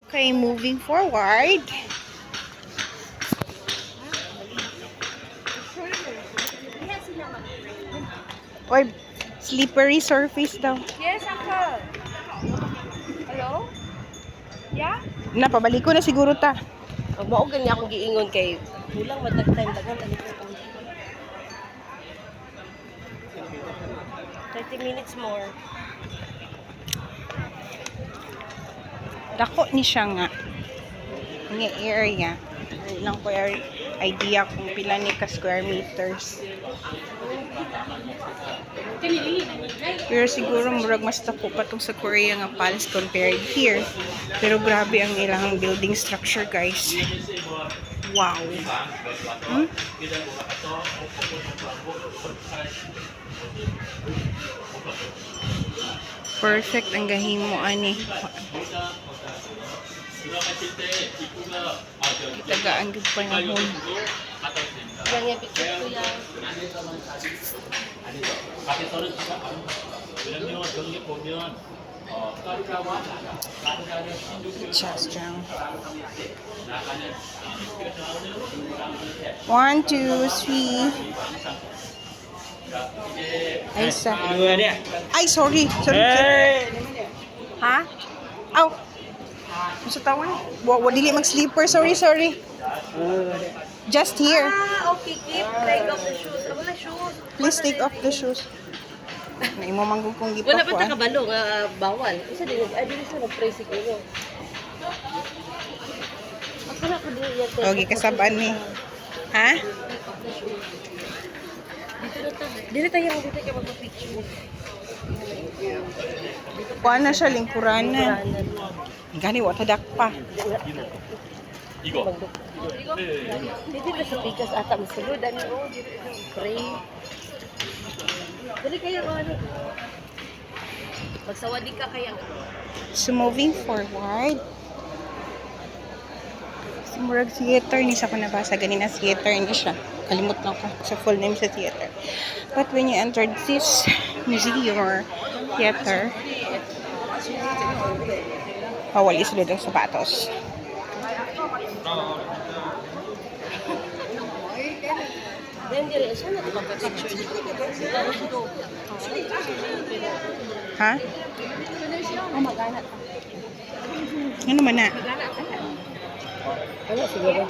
Okay, moving forward. Oy, slippery surface daw. Yes, uncle. Hello? Yeah? Napabalik ko na siguro ta. Ang mao gani akong giingon kay kulang matag time dagan ani ko. 30 minutes more. Dako ni siya nga. Nga area. Lang ko idea kung pila ni ka square meters. Pero siguro murag mas dako pa tong sa Korea nga palace compared here. Pero grabe ang ilang building structure, guys. Wow. Hmm? Perfect ang gahimo ani. Tagaan gud panahon. Yang picture ko yan. Chastang. 1, 2, 3. Ay, isa. Ay, sorry. Sorry. Ha? Aw. Gusto tawan? Dili mag-sleeper. Sorry. Just here. Ah, okay. Keep take off the shoes. Wala shoes. Please take off the shoes. Na imo manggug kong Wala pa ta gipakuan. kabalo nga bawal. Isa din din sa na-pray siguro. Ako na ko din yan. Okay, kasabaan ni. Ha? Dito na ta. Dito tayo kay magpa-picture. Kuha na siya, lingkuran na. Gani, wata dakpa. Dito na sa pikas ata masulod. Ano, dito na pray. Dali kayo ano. Magsawadi ka kaya. So, moving forward. Si Murag Theater, ni sa ko nabasa. Ganina theater ni siya. Kalimut lang ka sa full name sa theater. But when you entered this museum or theater, bawal isulod ang sapatos. Then dire sa na ka picture dito. Ha? Oh, magana. Ano man na? Ano siguro?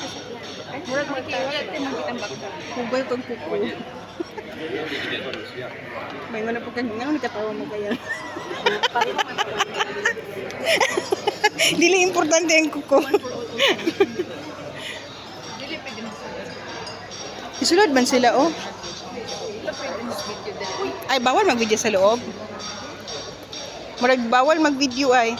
Murag magkaya, magkitambak. Hubay kong kuko. May nga na po kang nga, nakatawa mo kaya. Dili importante ang kuko. Isulod man sila, oh. Ay, bawal mag-video sa loob. Murag bawal mag-video ay.